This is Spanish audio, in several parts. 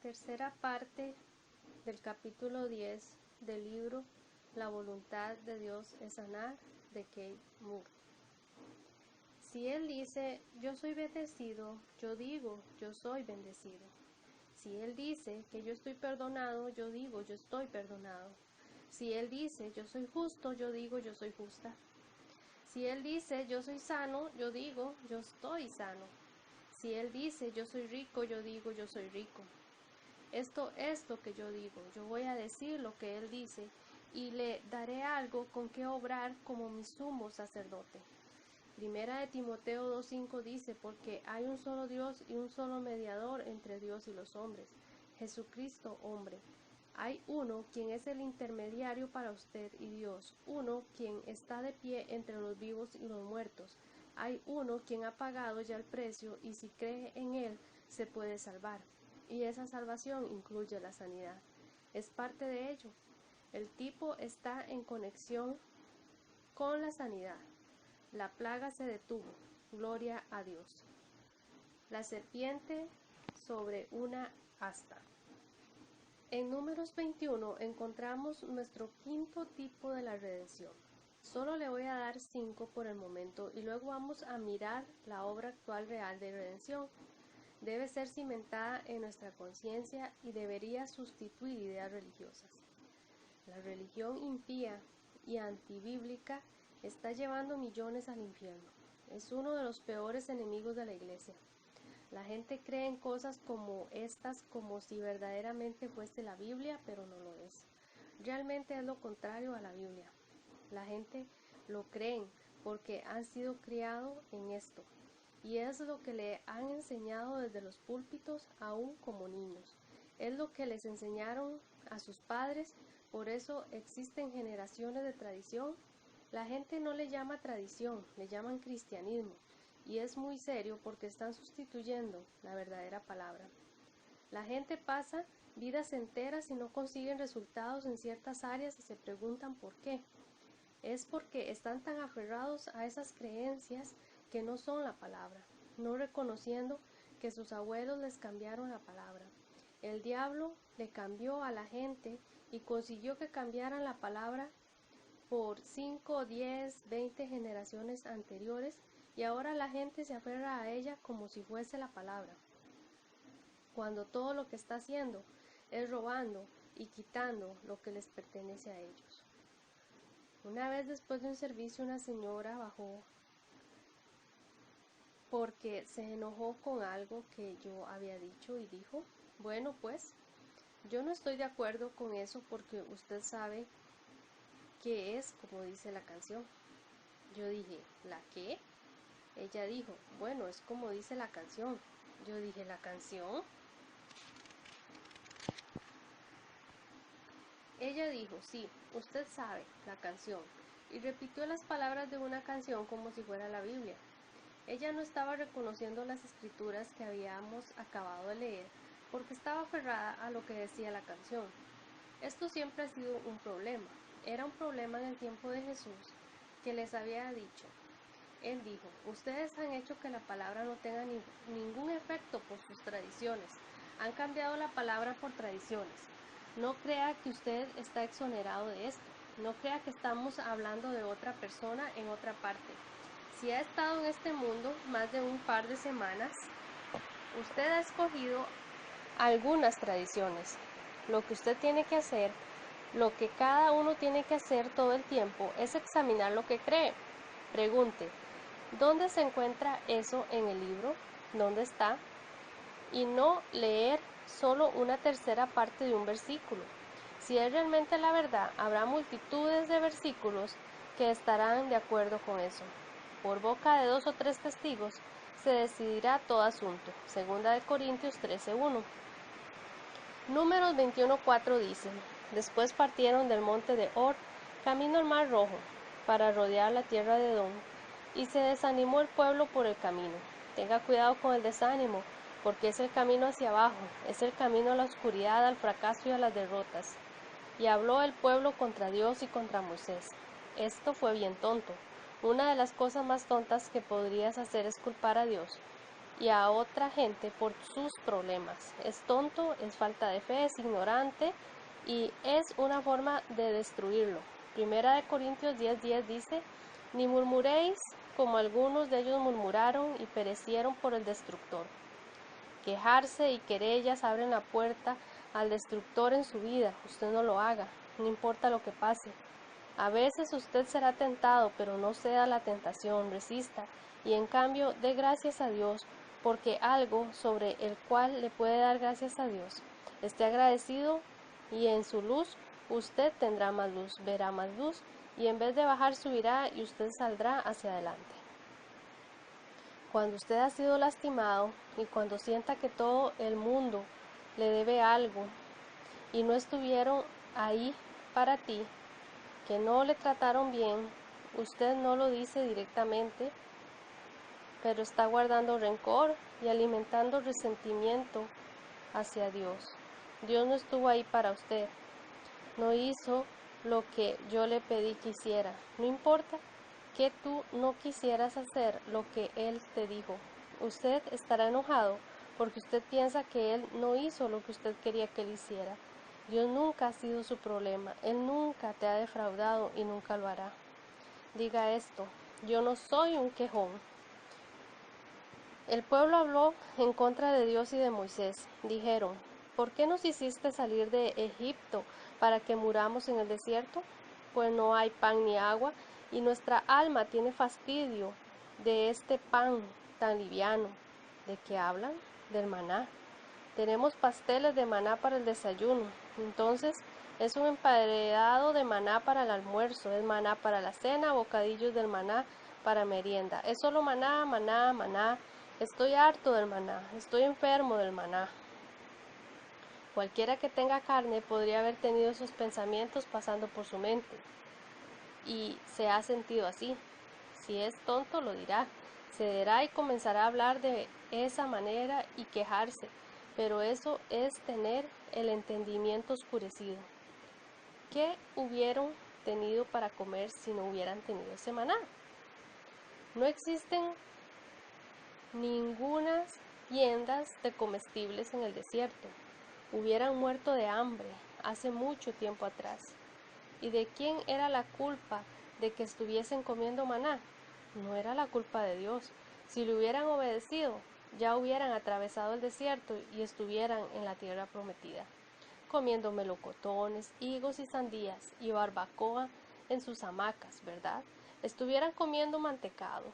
Tercera parte del capítulo 10 del libro La voluntad de Dios es sanar, de Keith Moore. Si Él dice, yo soy bendecido, yo digo, yo soy bendecido. Si Él dice que yo estoy perdonado, yo digo, yo estoy perdonado. Si Él dice, yo soy justo, yo digo, yo soy justa. Si Él dice, yo soy sano, yo digo, yo estoy sano. Si Él dice, yo soy rico, yo digo, yo soy rico. Esto es lo que yo digo, yo voy a decir lo que Él dice y le daré algo con que obrar como mi sumo sacerdote. Primera de Timoteo 2:5 dice, porque hay un solo Dios y un solo mediador entre Dios y los hombres, Jesucristo hombre. Hay uno quien es el intermediario para usted y Dios, uno quien está de pie entre los vivos y los muertos. Hay uno quien ha pagado ya el precio y si cree en Él se puede salvar. Y esa salvación incluye la sanidad. Es parte de ello. El tipo está en conexión con la sanidad. La plaga se detuvo. Gloria a Dios. La serpiente sobre una asta. En Números 21 encontramos nuestro quinto tipo de la redención. Solo le voy a dar 5 por el momento y luego vamos a mirar la obra actual real de redención. Debe ser cimentada en nuestra conciencia y debería sustituir ideas religiosas. La religión impía y antibíblica está llevando millones al infierno. Es uno de los peores enemigos de la iglesia. La gente cree en cosas como estas como si verdaderamente fuese la Biblia, pero no lo es. Realmente es lo contrario a la Biblia. La gente lo creen porque han sido criados en esto. Y es lo que le han enseñado desde los púlpitos aún como niños. Es lo que les enseñaron a sus padres, por eso existen generaciones de tradición. La gente no le llama tradición, le llaman cristianismo. Y es muy serio porque están sustituyendo la verdadera palabra. La gente pasa vidas enteras y no consiguen resultados en ciertas áreas y se preguntan por qué. Es porque están tan aferrados a esas creencias que no son la palabra, no reconociendo que sus abuelos les cambiaron la palabra. El diablo le cambió a la gente y consiguió que cambiaran la palabra por 5, 10, 20 generaciones anteriores y ahora la gente se aferra a ella como si fuese la palabra, cuando todo lo que está haciendo es robando y quitando lo que les pertenece a ellos. Una vez después de un servicio una señora bajó porque se enojó con algo que yo había dicho y dijo, bueno pues, yo no estoy de acuerdo con eso porque usted sabe que es como dice la canción. Yo dije, ¿la qué? Ella dijo, bueno, es como dice la canción. Yo dije, ¿la canción? Ella dijo, sí, usted sabe, la canción, y repitió las palabras de una canción como si fuera la Biblia. Ella no estaba reconociendo las escrituras que habíamos acabado de leer, porque estaba aferrada a lo que decía la canción. Esto siempre ha sido un problema. Era un problema en el tiempo de Jesús, que les había dicho. Él dijo, ustedes han hecho que la palabra no tenga ningún efecto por sus tradiciones. Han cambiado la palabra por tradiciones. No crea que usted está exonerado de esto. No crea que estamos hablando de otra persona en otra parte. Si ha estado en este mundo más de un par de semanas, usted ha escogido algunas tradiciones. Lo que usted tiene que hacer, lo que cada uno tiene que hacer todo el tiempo, es examinar lo que cree. Pregunte, ¿dónde se encuentra eso en el libro? ¿Dónde está? Y no leer solo una tercera parte de un versículo. Si es realmente la verdad, habrá multitudes de versículos que estarán de acuerdo con eso. Por boca de 2 o 3 testigos se decidirá todo asunto. Segunda de Corintios 13:1. Números 21:4 dice, después partieron del monte de Hor, camino al mar Rojo, para rodear la tierra de Edom, y se desanimó el pueblo por el camino. Tenga cuidado con el desánimo, porque es el camino hacia abajo, es el camino a la oscuridad, al fracaso y a las derrotas. Y habló el pueblo contra Dios y contra Moisés. Esto fue bien tonto. Una de las cosas más tontas que podrías hacer es culpar a Dios. y a otra gente por sus problemas. Es tonto, es falta de fe, es ignorante y es una forma de destruirlo. Primera de Corintios 10:10 dice: ni murmuréis como algunos de ellos murmuraron y perecieron por el destructor. Quejarse y querellas abren la puerta al destructor en su vida. Usted no lo haga, no importa lo que pase. A veces usted será tentado, pero no ceda a la tentación, resista y en cambio dé gracias a Dios, porque algo sobre el cual le puede dar gracias a Dios. Esté agradecido y en su luz usted tendrá más luz, verá más luz y en vez de bajar subirá y usted saldrá hacia adelante. Cuando usted ha sido lastimado y cuando sienta que todo el mundo le debe algo y no estuvieron ahí para ti, que no le trataron bien, usted no lo dice directamente, pero está guardando rencor y alimentando resentimiento hacia Dios. Dios no estuvo ahí para usted, no hizo lo que yo le pedí que hiciera. No importa que tú no quisieras hacer lo que Él te dijo. Usted estará enojado porque usted piensa que Él no hizo lo que usted quería que Él hiciera. Dios nunca ha sido su problema. Él nunca te ha defraudado y nunca lo hará. Diga esto: yo no soy un quejón. El pueblo habló en contra de Dios y de Moisés. Dijeron: ¿por qué nos hiciste salir de Egipto para que muramos en el desierto? Pues no hay pan ni agua, y nuestra alma tiene fastidio de este pan tan liviano. ¿De qué hablan? Del maná. Tenemos pasteles de maná para el desayuno. Entonces es un emparedado de maná para el almuerzo, es maná para la cena, bocadillos del maná para merienda. Es solo maná, maná, maná. Estoy harto del maná, estoy enfermo del maná. Cualquiera que tenga carne podría haber tenido esos pensamientos pasando por su mente. Y se ha sentido así. Si es tonto, lo dirá. Cederá y comenzará a hablar de esa manera y quejarse. Pero eso es tener el entendimiento oscurecido. ¿Qué hubieran tenido para comer si no hubieran tenido ese maná? No existen ninguna tiendas de comestibles en el desierto. Hubieran muerto de hambre hace mucho tiempo atrás. ¿Y de quién era la culpa de que estuviesen comiendo maná? No era la culpa de Dios. Si le hubieran obedecido, ya hubieran atravesado el desierto y estuvieran en la tierra prometida, comiendo melocotones, higos y sandías y barbacoa en sus hamacas, ¿verdad? Estuvieran comiendo mantecado.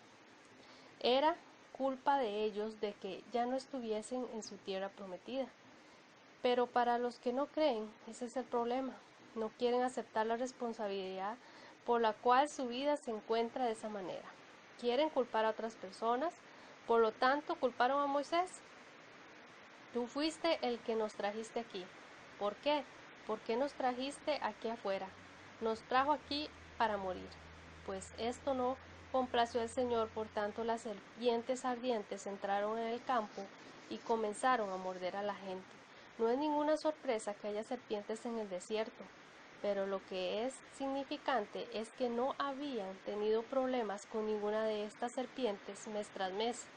Era culpa de ellos de que ya no estuviesen en su tierra prometida. Pero para los que no creen, ese es el problema. No quieren aceptar la responsabilidad por la cual su vida se encuentra de esa manera. Quieren culpar a otras personas, por lo tanto culparon a Moisés. Tú fuiste el que nos trajiste aquí. ¿Por qué? ¿Por qué nos trajiste aquí afuera? Nos trajo aquí para morir. Pues esto no complació al Señor, por tanto las serpientes ardientes entraron en el campo y comenzaron a morder a la gente. No es ninguna sorpresa que haya serpientes en el desierto, pero lo que es significante es que no habían tenido problemas con ninguna de estas serpientes mes tras mes.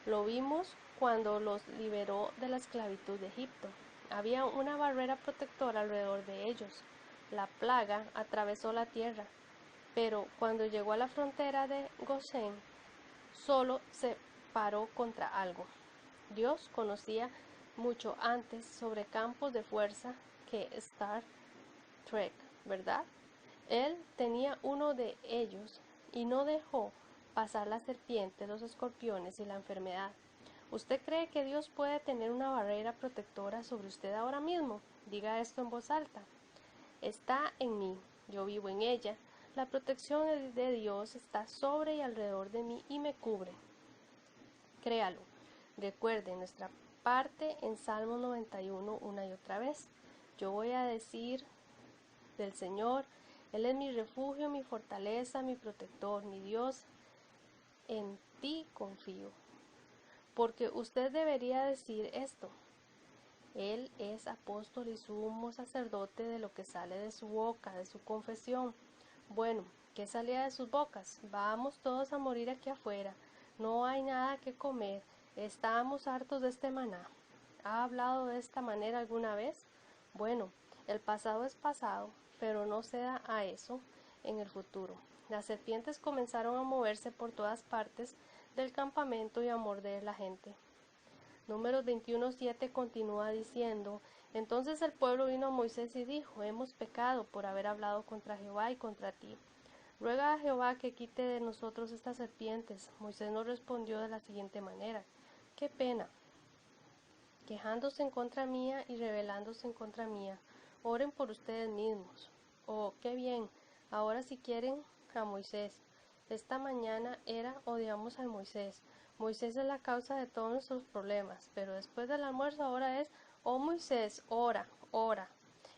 Lo vimos cuando los liberó de la esclavitud de Egipto. Había una barrera protectora alrededor de ellos. La plaga atravesó la tierra, pero cuando llegó a la frontera de Gosén, solo se paró contra algo. Dios conocía mucho antes sobre campos de fuerza que Star Trek, ¿verdad? Él tenía uno de ellos y no dejó pasar la serpiente, los escorpiones y la enfermedad. ¿Usted cree que Dios puede tener una barrera protectora sobre usted ahora mismo? Diga esto en voz alta. Está en mí, yo vivo en ella. La protección de Dios está sobre y alrededor de mí y me cubre. Créalo. Recuerde nuestra parte en Salmo 91 una y otra vez. Yo voy a decir del Señor: Él es mi refugio, mi fortaleza, mi protector, mi Dios. En ti confío. Porque usted debería decir esto: Él es apóstol y sumo sacerdote de lo que sale de su boca, de su confesión. Bueno, ¿qué salía de sus bocas? Vamos todos a morir aquí afuera. No hay nada que comer. Estábamos hartos de este maná. ¿Ha hablado de esta manera alguna vez? Bueno, el pasado es pasado, pero no ceda a eso en el futuro. Las serpientes comenzaron a moverse por todas partes del campamento y a morder la gente. Números 21:7 continúa diciendo: entonces el pueblo vino a Moisés y dijo: hemos pecado por haber hablado contra Jehová y contra ti. Ruega a Jehová que quite de nosotros estas serpientes. Moisés nos respondió de la siguiente manera: qué pena, quejándose en contra mía y rebelándose en contra mía. Oren por ustedes mismos. Oh, qué bien. Ahora si quieren a Moisés. Esta mañana odiamos a Moisés. Moisés es la causa de todos nuestros problemas, pero después del almuerzo ahora es: oh Moisés, ora, ora.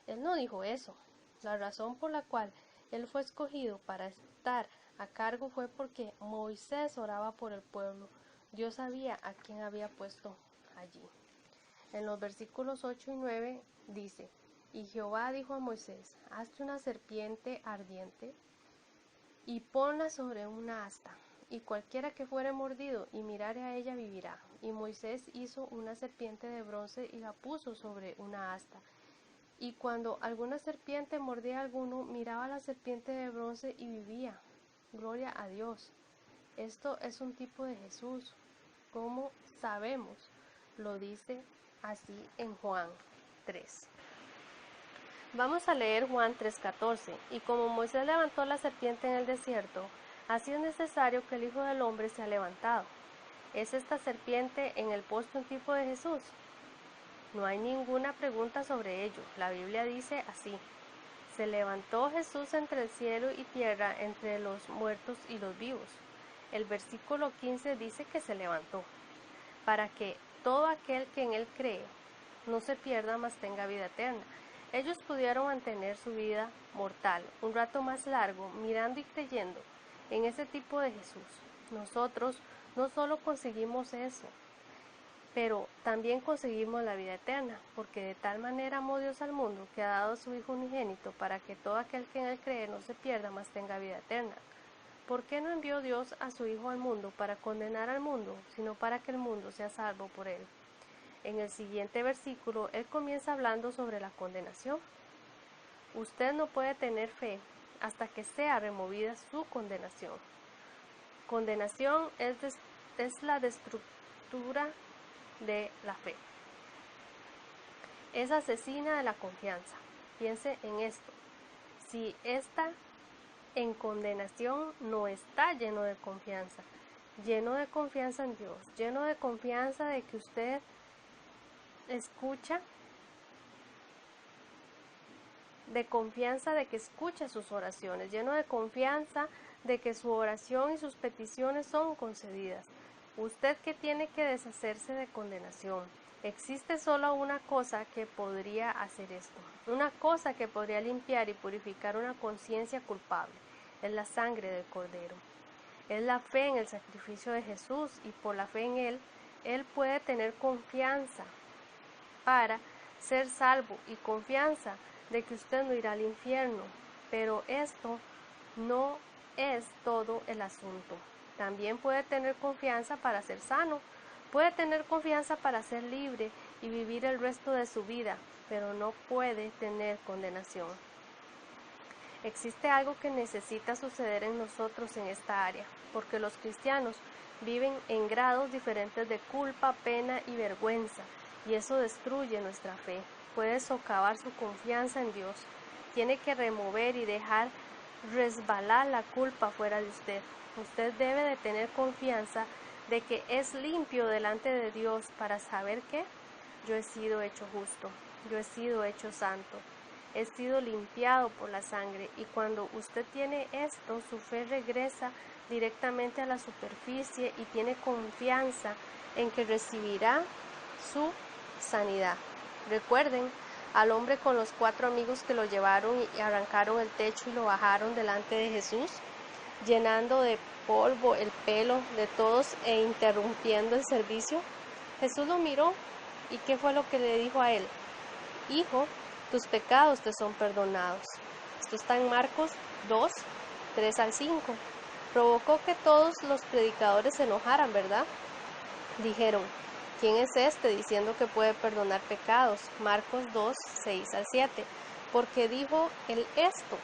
Él no dijo eso. La razón por la cual él fue escogido para estar a cargo fue porque Moisés oraba por el pueblo. Dios sabía a quién había puesto allí. En los versículos 8 y 9 dice: y Jehová dijo a Moisés: hazte una serpiente ardiente y ponla sobre una asta, y cualquiera que fuere mordido y mirare a ella vivirá. Y Moisés hizo una serpiente de bronce y la puso sobre una asta. Y cuando alguna serpiente mordía a alguno, miraba a la serpiente de bronce y vivía. Gloria a Dios. Esto es un tipo de Jesús. ¿Cómo sabemos? Lo dice así en Juan 3. Vamos a leer Juan 3:14. Y como Moisés levantó la serpiente en el desierto, así es necesario que el Hijo del Hombre sea levantado. ¿Es esta serpiente en el poste un tipo de Jesús? No hay ninguna pregunta sobre ello. La Biblia dice así: se levantó Jesús entre el cielo y tierra, entre los muertos y los vivos. El versículo 15 dice que se levantó, para que todo aquel que en él cree no se pierda, mas tenga vida eterna. Ellos pudieron mantener su vida mortal un rato más largo, mirando y creyendo en ese tipo de Jesús. Nosotros no solo conseguimos eso, pero también conseguimos la vida eterna, porque de tal manera amó Dios al mundo, que ha dado a su Hijo unigénito, para que todo aquel que en él cree no se pierda, mas tenga vida eterna. ¿Por qué no envió Dios a su Hijo al mundo para condenar al mundo, sino para que el mundo sea salvo por él? En el siguiente versículo, él comienza hablando sobre la condenación. Usted no puede tener fe hasta que sea removida su condenación. Condenación es la destructura de la fe. Es asesina de la confianza. Piense en esto. Si está en condenación, no está lleno de confianza en Dios, lleno de confianza de que usted escucha, de confianza de que escucha sus oraciones, lleno de confianza de que su oración y sus peticiones son concedidas. Usted que tiene que deshacerse de condenación. Existe solo una cosa que podría hacer esto, una cosa que podría limpiar y purificar una conciencia culpable. Es la sangre del Cordero. Es la fe en el sacrificio de Jesús, y por la fe en Él puede tener confianza para ser salvo y confianza de que usted no irá al infierno. Pero esto no es todo el asunto. También puede tener confianza para ser sano, puede tener confianza para ser libre y vivir el resto de su vida, pero no puede tener condenación. Existe algo que necesita suceder en nosotros en esta área, porque los cristianos viven en grados diferentes de culpa, pena y vergüenza, y eso destruye nuestra fe, puede socavar su confianza en Dios. Tiene que remover y dejar resbalar la culpa fuera de usted. Usted debe de tener confianza de que es limpio delante de Dios para saber que yo he sido hecho justo, yo he sido hecho santo, he sido limpiado por la sangre. Y cuando usted tiene esto, su fe regresa directamente a la superficie y tiene confianza en que recibirá su sanidad. Recuerden al hombre con los 4 amigos que lo llevaron y arrancaron el techo y lo bajaron delante de Jesús, llenando de polvo el pelo de todos e interrumpiendo el servicio. Jesús lo miró, y ¿qué fue lo que le dijo a él? Hijo, tus pecados te son perdonados. Esto está en Marcos 2, 3 al 5. Provocó que todos los predicadores se enojaran, ¿verdad? Dijeron: ¿quién es este diciendo que puede perdonar pecados? Marcos 2, 6 al 7. Porque dijo él esto: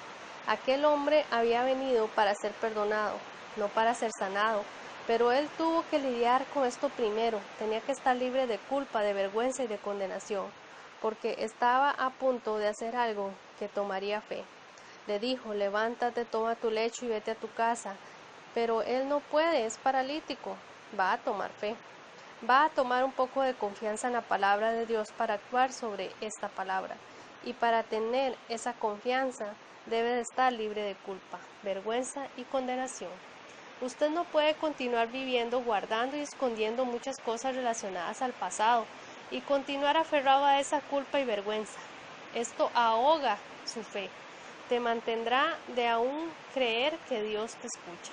aquel hombre había venido para ser perdonado, no para ser sanado. Pero él tuvo que lidiar con esto primero. Tenía que estar libre de culpa, de vergüenza y de condenación, porque estaba a punto de hacer algo que tomaría fe. Le dijo: levántate, toma tu lecho y vete a tu casa. Pero él no puede, es paralítico. Va a tomar fe. Va a tomar un poco de confianza en la palabra de Dios para actuar sobre esta palabra. Y para tener esa confianza debe de estar libre de culpa, vergüenza y condenación. Usted no puede continuar viviendo guardando y escondiendo muchas cosas relacionadas al pasado y continuar aferrado a esa culpa y vergüenza. Esto ahoga su fe. Te mantendrá de aún creer que Dios te escucha.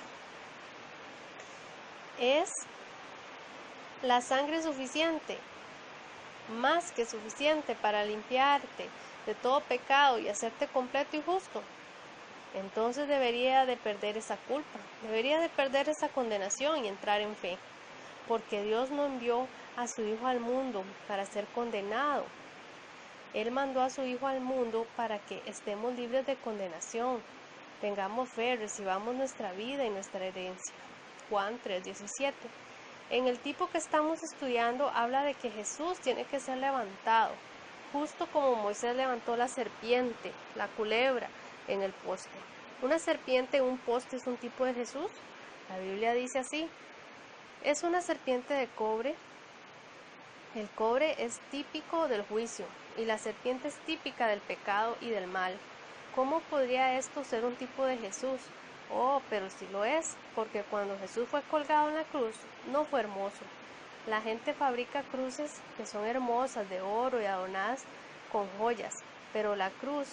¿Es la sangre suficiente? Más que suficiente para limpiarte de todo pecado y hacerte completo y justo. Entonces debería de perder esa culpa, debería de perder esa condenación y entrar en fe, porque Dios no envió a su Hijo al mundo para ser condenado. Él mandó a su Hijo al mundo para que estemos libres de condenación, tengamos fe, recibamos nuestra vida y nuestra herencia. Juan 3:17. En el tipo que estamos estudiando habla de que Jesús tiene que ser levantado, justo como Moisés levantó la serpiente, la culebra, en el poste. ¿Una serpiente en un poste es un tipo de Jesús? La Biblia dice así: es una serpiente de cobre. El cobre es típico del juicio y la serpiente es típica del pecado y del mal. ¿Cómo podría esto ser un tipo de Jesús? Oh, pero sí lo es, porque cuando Jesús fue colgado en la cruz, no fue hermoso. La gente fabrica cruces que son hermosas, de oro y adornadas con joyas, pero la cruz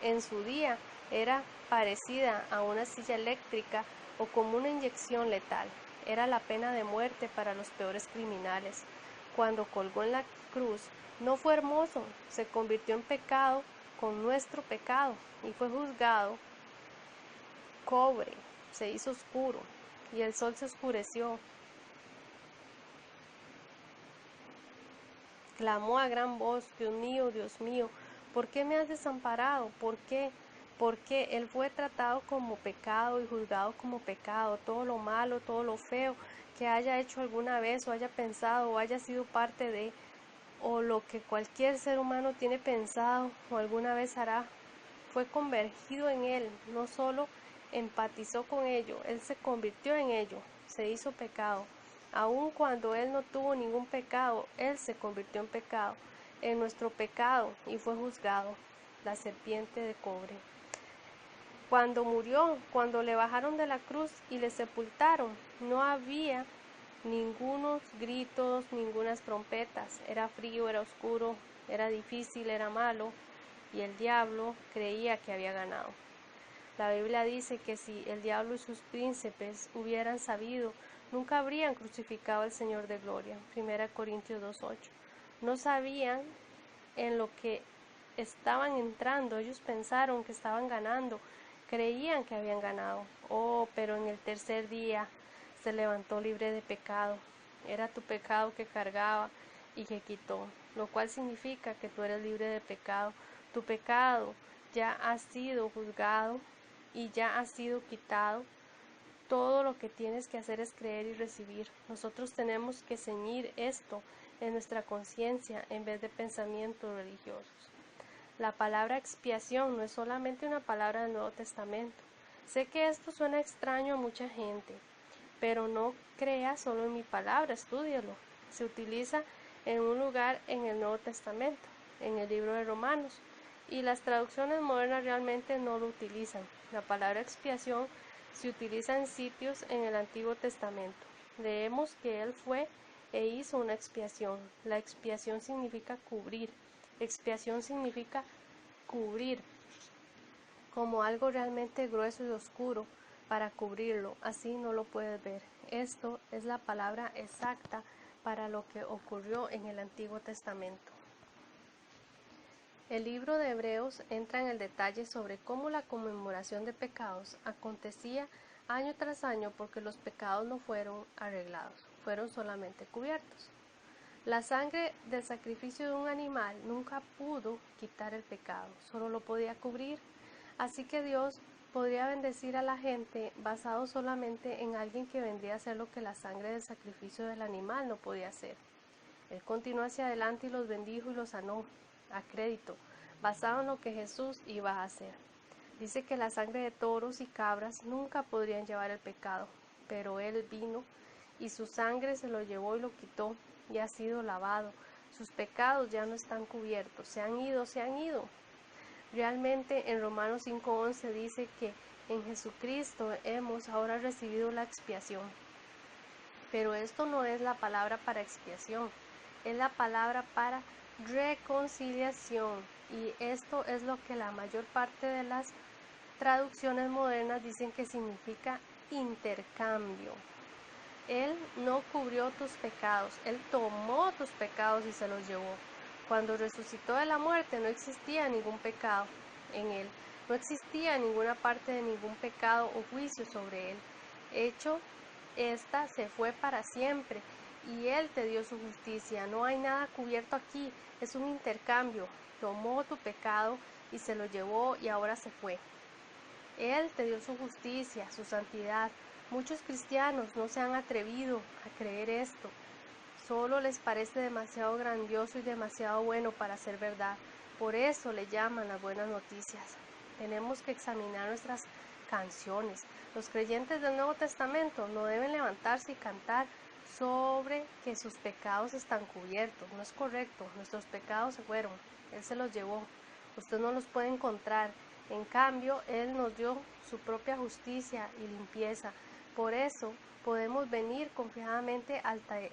en su día era parecida a una silla eléctrica o como una inyección letal. Era la pena de muerte para los peores criminales. Cuando colgó en la cruz, no fue hermoso, se convirtió en pecado con nuestro pecado y fue juzgado cobre, se hizo oscuro y el sol se oscureció. Clamó a gran voz: Dios mío, ¿por qué me has desamparado? ¿Por qué? Porque él fue tratado como pecado y juzgado como pecado. Todo lo malo, todo lo feo que haya hecho alguna vez o haya pensado o haya sido parte de, o lo que cualquier ser humano tiene pensado o alguna vez hará, fue convergido en él. No solo empatizó con ello, él se convirtió en ello, se hizo pecado. Aun cuando él no tuvo ningún pecado, él se convirtió en pecado, en nuestro pecado, y fue juzgado, la serpiente de cobre. Cuando murió, cuando le bajaron de la cruz y le sepultaron, no había ningunos gritos, ningunas trompetas. Era frío, era oscuro, era difícil, era malo, y el diablo creía que había ganado. La Biblia dice que si el diablo y sus príncipes hubieran sabido, nunca habrían crucificado al Señor de gloria. 1 Corintios 2:8. No sabían en lo que estaban entrando. Ellos pensaron que estaban ganando, creían que habían ganado. Oh, pero en el tercer día se levantó libre de pecado. Era tu pecado que cargaba y que quitó, lo cual significa que tú eres libre de pecado. Tu pecado ya ha sido juzgado y ya ha sido quitado. Todo lo que tienes que hacer es creer y recibir. Nosotros tenemos que ceñir esto en nuestra conciencia en vez de pensamientos religiosos. La palabra expiación no es solamente una palabra del Nuevo Testamento. Sé que esto suena extraño a mucha gente, pero no crea solo en mi palabra, estúdialo. Se utiliza en un lugar en el Nuevo Testamento, en el libro de Romanos, y las traducciones modernas realmente no lo utilizan. La palabra expiación se utiliza en sitios en el Antiguo Testamento. Leemos que Él fue e hizo una expiación. La expiación significa cubrir. Expiación significa cubrir, como algo realmente grueso y oscuro para cubrirlo. Así no lo puedes ver. Esto es la palabra exacta para lo que ocurrió en el Antiguo Testamento. El libro de Hebreos entra en el detalle sobre cómo la conmemoración de pecados acontecía año tras año porque los pecados no fueron arreglados, fueron solamente cubiertos. La sangre del sacrificio de un animal nunca pudo quitar el pecado, solo lo podía cubrir. Así que Dios podría bendecir a la gente basado solamente en alguien que vendría a hacer lo que la sangre del sacrificio del animal no podía hacer. Él continuó hacia adelante y los bendijo y los sanó a crédito, basado en lo que Jesús iba a hacer. Dice que la sangre de toros y cabras nunca podrían llevar el pecado, pero Él vino y su sangre se lo llevó y lo quitó y ha sido lavado. Sus pecados ya no están cubiertos, se han ido. Realmente en Romanos 5:11 dice que en Jesucristo hemos ahora recibido la expiación. Pero esto no es la palabra para expiación, es la palabra para reconciliación. Y esto es lo que la mayor parte de las traducciones modernas dicen que significa intercambio. Él no cubrió tus pecados, Él tomó tus pecados y se los llevó. Cuando resucitó de la muerte no existía ningún pecado en Él, no existía ninguna parte de ningún pecado o juicio sobre Él. Hecho, esta se fue para siempre y Él te dio su justicia. No hay nada cubierto aquí, es un intercambio. Tomó tu pecado y se lo llevó y ahora se fue. Él te dio su justicia, su santidad. Muchos cristianos no se han atrevido a creer esto. Solo les parece demasiado grandioso y demasiado bueno para ser verdad. Por eso le llaman las buenas noticias. Tenemos que examinar nuestras canciones. Los creyentes del Nuevo Testamento no deben levantarse y cantar sobre que sus pecados están cubiertos. No es correcto. Nuestros pecados se fueron. Él se los llevó. Usted no los puede encontrar. En cambio, Él nos dio su propia justicia y limpieza. Por eso podemos venir confiadamente ante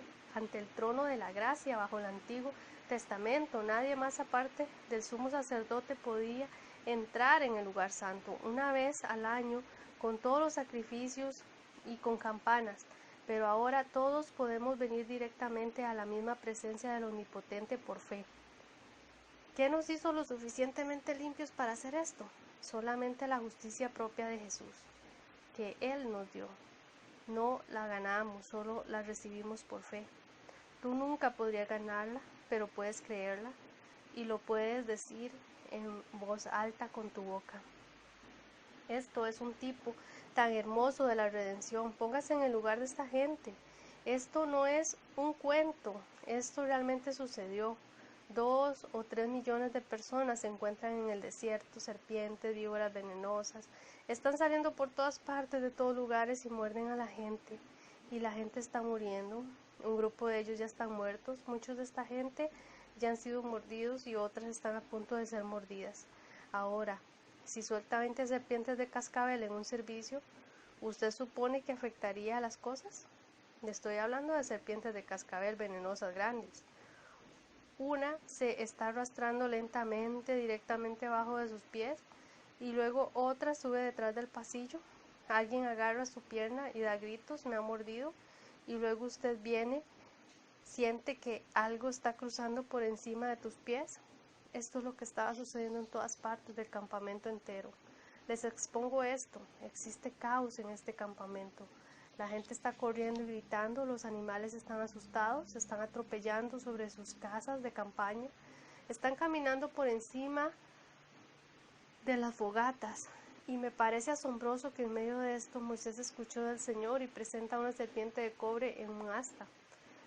el trono de la gracia bajo el Antiguo Testamento. Nadie más aparte del sumo sacerdote podía entrar en el lugar santo una vez al año con todos los sacrificios y con campanas. Pero ahora todos podemos venir directamente a la misma presencia del Omnipotente por fe. ¿Qué nos hizo lo suficientemente limpios para hacer esto? Solamente la justicia propia de Jesús, que Él nos dio. No la ganamos, solo la recibimos por fe. Tú nunca podrías ganarla, pero puedes creerla y lo puedes decir en voz alta con tu boca. Esto es un tipo tan hermoso de la redención. Póngase en el lugar de esta gente. Esto no es un cuento, esto realmente sucedió. 2 o 3 millones de personas se encuentran en el desierto, serpientes, víboras venenosas. Están saliendo por todas partes, de todos lugares y muerden a la gente. Y la gente está muriendo. Un grupo de ellos ya están muertos. Muchos de esta gente ya han sido mordidos y otras están a punto de ser mordidas. Ahora, si suelta 20 serpientes de cascabel en un servicio, ¿usted supone que afectaría a las cosas? Le estoy hablando de serpientes de cascabel venenosas grandes. Una se está arrastrando lentamente directamente abajo de sus pies y luego otra sube detrás del pasillo. Alguien agarra su pierna y da gritos, me ha mordido, y luego usted viene, siente que algo está cruzando por encima de tus pies. Esto es lo que estaba sucediendo en todas partes del campamento entero. Les expongo esto, existe caos en este campamento. La gente está corriendo y gritando, los animales están asustados, se están atropellando sobre sus casas de campaña, están caminando por encima de las fogatas. Y me parece asombroso que en medio de esto Moisés escuchó del Señor y presenta una serpiente de cobre en un asta,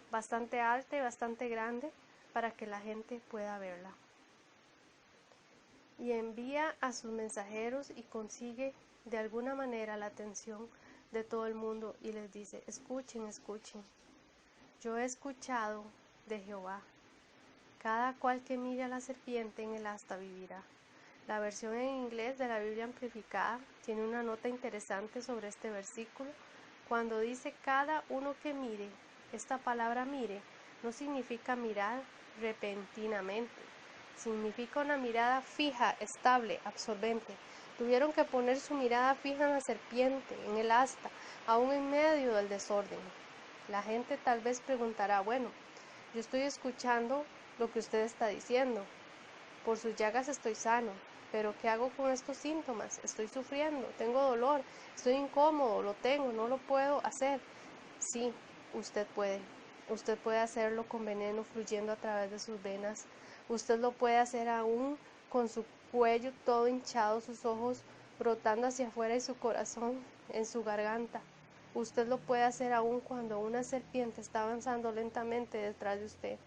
bastante alta y bastante grande para que la gente pueda verla. Y envía a sus mensajeros y consigue de alguna manera la atención de todo el mundo y les dice: escuchen, escuchen, yo he escuchado de Jehová, cada cual que mire a la serpiente en el asta vivirá. La versión en inglés de la Biblia amplificada tiene una nota interesante sobre este versículo. Cuando dice cada uno que mire, esta palabra mire no significa mirar repentinamente, significa una mirada fija, estable, absorbente. Tuvieron que poner su mirada fija en la serpiente, en el asta, aún en medio del desorden. La gente tal vez preguntará: bueno, yo estoy escuchando lo que usted está diciendo. Por sus llagas estoy sano, pero ¿qué hago con estos síntomas? Estoy sufriendo, tengo dolor, estoy incómodo, lo tengo, no lo puedo hacer. Sí, usted puede. Usted puede hacerlo con veneno fluyendo a través de sus venas. Usted lo puede hacer aún con su cuello todo hinchado, sus ojos brotando hacia afuera y su corazón en su garganta. Usted lo puede hacer aún cuando una serpiente está avanzando lentamente detrás de usted.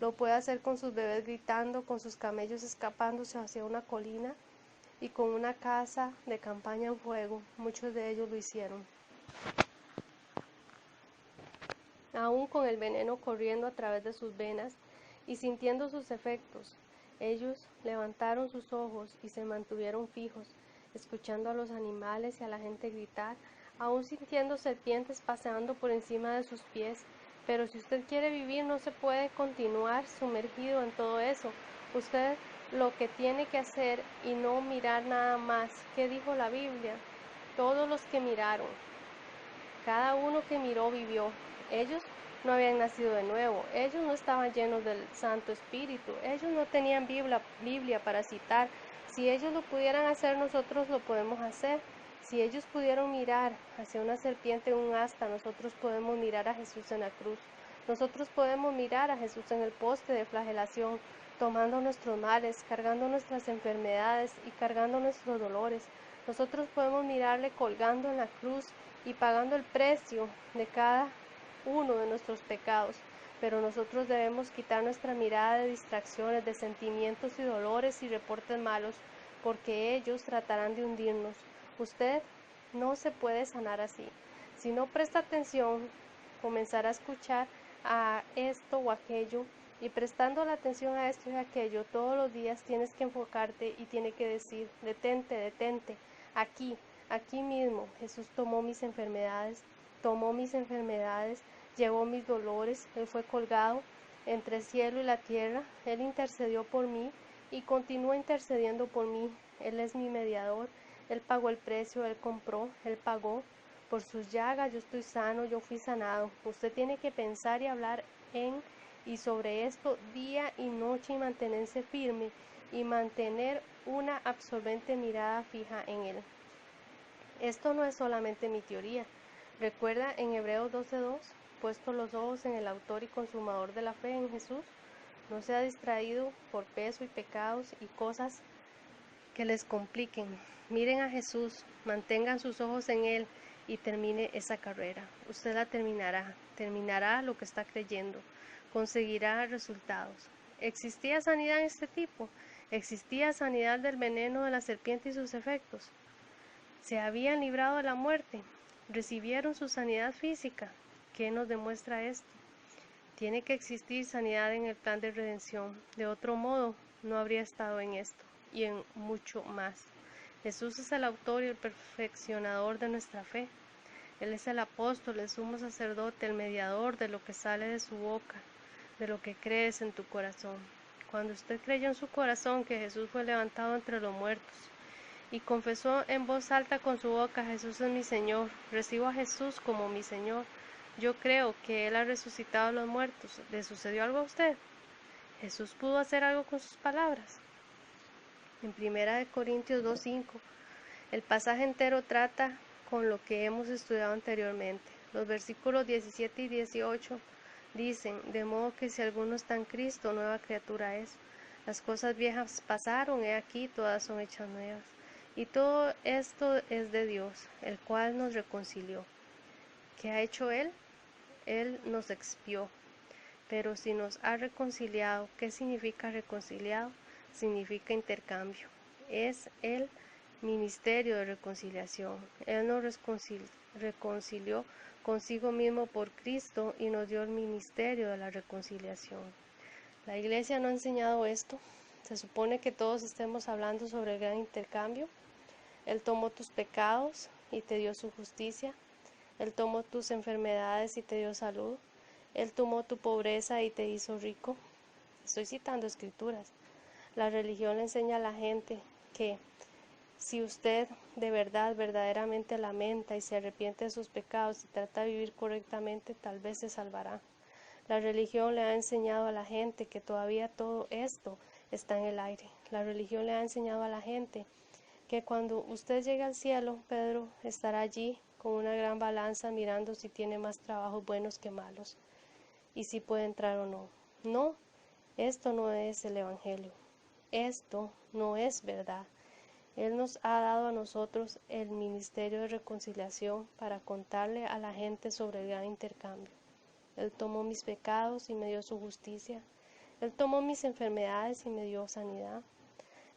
Lo puede hacer con sus bebés gritando, con sus camellos escapándose hacia una colina y con una casa de campaña en fuego. Muchos de ellos lo hicieron. Aún con el veneno corriendo a través de sus venas y sintiendo sus efectos, ellos levantaron sus ojos y se mantuvieron fijos, escuchando a los animales y a la gente gritar, aún sintiendo serpientes paseando por encima de sus pies. Pero si usted quiere vivir, no se puede continuar sumergido en todo eso. Usted lo que tiene que hacer y no mirar nada más. ¿Qué dijo la Biblia? Todos los que miraron, cada uno que miró vivió. Ellos no habían nacido de nuevo, ellos no estaban llenos del Santo Espíritu, ellos no tenían Biblia para citar. Si ellos lo pudieran hacer, nosotros lo podemos hacer. Si ellos pudieron mirar hacia una serpiente en un asta, nosotros podemos mirar a Jesús en la cruz. Nosotros podemos mirar a Jesús en el poste de flagelación, tomando nuestros males, cargando nuestras enfermedades y cargando nuestros dolores. Nosotros podemos mirarle colgando en la cruz y pagando el precio de cada uno de nuestros pecados, pero nosotros debemos quitar nuestra mirada de distracciones, de sentimientos y dolores y reportes malos, porque ellos tratarán de hundirnos. Usted no se puede sanar así. Si no presta atención, comenzará a escuchar a esto o aquello, y prestando la atención a esto y aquello todos los días tienes que enfocarte y tienes que decir, detente, detente, aquí mismo. Jesús tomó mis enfermedades, llevó mis dolores, Él fue colgado entre el cielo y la tierra, Él intercedió por mí y continúa intercediendo por mí. Él es mi mediador, Él pagó el precio, Él compró, Él pagó. Por sus llagas yo estoy sano, yo fui sanado. Usted tiene que pensar y hablar en y sobre esto día y noche y mantenerse firme y mantener una absorbente mirada fija en Él. Esto no es solamente mi teoría. Recuerda en Hebreos 12:2, puesto los ojos en el autor y consumador de la fe, en Jesús, no sea distraído por peso y pecados y cosas que les compliquen. Miren a Jesús, mantengan sus ojos en Él y termine esa carrera. Usted la terminará lo que está creyendo, conseguirá resultados. ¿Existía sanidad en este tipo? ¿Existía sanidad del veneno de la serpiente y sus efectos? ¿Se habían librado de la muerte? ¿Recibieron su sanidad física? ¿Qué nos demuestra esto? Tiene que existir sanidad en el plan de redención. De otro modo, no habría estado en esto y en mucho más. Jesús es el autor y el perfeccionador de nuestra fe. Él es el apóstol, el sumo sacerdote, el mediador de lo que sale de su boca, de lo que crees en tu corazón. Cuando usted creyó en su corazón que Jesús fue levantado entre los muertos y confesó en voz alta con su boca, Jesús es mi Señor, recibo a Jesús como mi Señor, yo creo que Él ha resucitado a los muertos. ¿Le sucedió algo a usted? ¿Jesús pudo hacer algo con sus palabras? En 1 Corintios 2:5, el pasaje entero trata con lo que hemos estudiado anteriormente. Los versículos 17 y 18 dicen, de modo que si alguno está en Cristo, nueva criatura es. Las cosas viejas pasaron, he aquí, todas son hechas nuevas. Y todo esto es de Dios, el cual nos reconcilió. ¿Qué ha hecho Él? Él nos expió. Pero si nos ha reconciliado, ¿qué significa reconciliado? Significa intercambio. Es el ministerio de reconciliación. Él nos reconcilió consigo mismo por Cristo y nos dio el ministerio de la reconciliación. La iglesia no ha enseñado esto. Se supone que todos estemos hablando sobre el gran intercambio. Él tomó tus pecados y te dio su justicia. Él tomó tus enfermedades y te dio salud. Él tomó tu pobreza y te hizo rico. Estoy citando escrituras. La religión le enseña a la gente que si usted de verdad, verdaderamente lamenta y se arrepiente de sus pecados y trata de vivir correctamente, tal vez se salvará. La religión le ha enseñado a la gente que todavía todo esto está en el aire. La religión le ha enseñado a la gente que cuando usted llegue al cielo, Pedro estará allí con una gran balanza mirando si tiene más trabajos buenos que malos y si puede entrar o no. No, esto no es el Evangelio. Esto no es verdad. Él nos ha dado a nosotros el ministerio de reconciliación para contarle a la gente sobre el gran intercambio. Él tomó mis pecados y me dio su justicia. Él tomó mis enfermedades y me dio sanidad.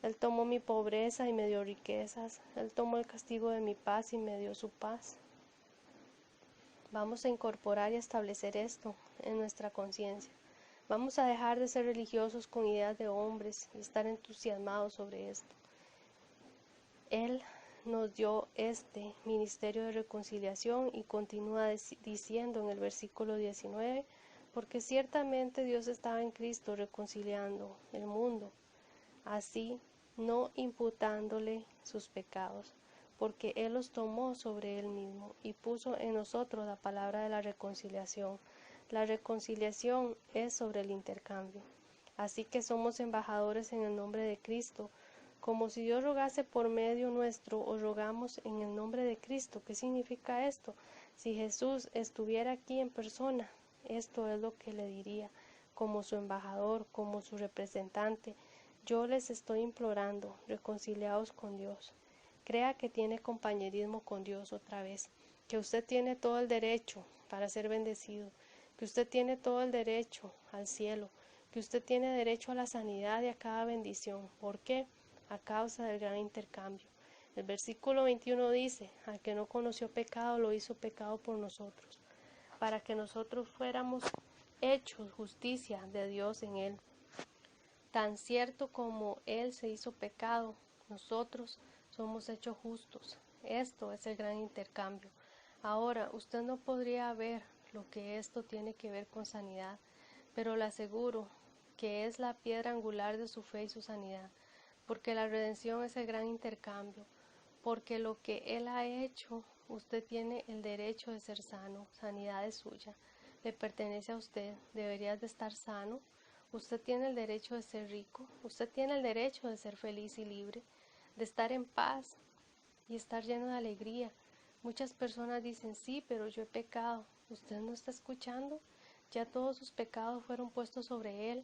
Él tomó mi pobreza y me dio riquezas. Él tomó el castigo de mi paz y me dio su paz. Vamos a incorporar y establecer esto en nuestra conciencia. Vamos a dejar de ser religiosos con ideas de hombres y estar entusiasmados sobre esto. Él nos dio este ministerio de reconciliación y continúa diciendo en el versículo 19, porque ciertamente Dios estaba en Cristo reconciliando el mundo, así no imputándole sus pecados, porque Él los tomó sobre Él mismo y puso en nosotros la palabra de la reconciliación. La reconciliación es sobre el intercambio. Así que somos embajadores en el nombre de Cristo, como si Dios rogase por medio nuestro, os rogamos en el nombre de Cristo. ¿Qué significa esto? Si Jesús estuviera aquí en persona, esto es lo que le diría, como su embajador, como su representante. Yo les estoy implorando, reconciliaos con Dios. Crea que tiene compañerismo con Dios otra vez, que usted tiene todo el derecho para ser bendecido, que usted tiene todo el derecho al cielo, que usted tiene derecho a la sanidad y a cada bendición. ¿Por qué? A causa del gran intercambio. El versículo 21 dice, al que no conoció pecado lo hizo pecado por nosotros, para que nosotros fuéramos hechos justicia de Dios en él. Tan cierto como Él se hizo pecado, nosotros somos hechos justos. Esto es el gran intercambio. Ahora, usted no podría ver lo que esto tiene que ver con sanidad, pero le aseguro que es la piedra angular de su fe y su sanidad, porque la redención es el gran intercambio, porque lo que Él ha hecho, usted tiene el derecho de ser sano, sanidad es suya, le pertenece a usted, deberías de estar sano. Usted tiene el derecho de ser rico, usted tiene el derecho de ser feliz y libre, de estar en paz y estar lleno de alegría. Muchas personas dicen, sí, pero yo he pecado. ¿Usted no está escuchando? Ya todos sus pecados fueron puestos sobre Él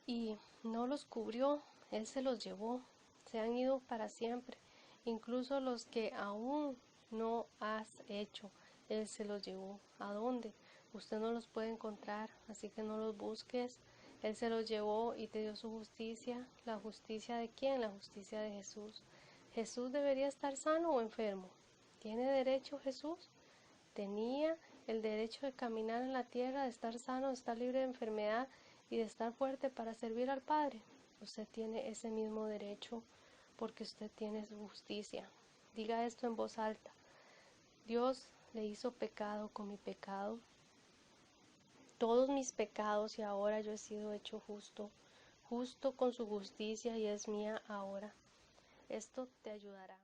y no los cubrió, Él se los llevó, se han ido para siempre. Incluso los que aún no has hecho, Él se los llevó. ¿A dónde? Usted no los puede encontrar, así que no los busques. Él se los llevó y te dio su justicia. ¿La justicia de quién? La justicia de Jesús. ¿Jesús debería estar sano o enfermo? ¿Tiene derecho Jesús? Tenía el derecho de caminar en la tierra, de estar sano, de estar libre de enfermedad y de estar fuerte para servir al Padre. Usted tiene ese mismo derecho porque usted tiene su justicia. Diga esto en voz alta. Dios le hizo pecado con mi pecado, todos mis pecados, y ahora yo he sido hecho justo, justo con su justicia y es mía ahora. Esto te ayudará.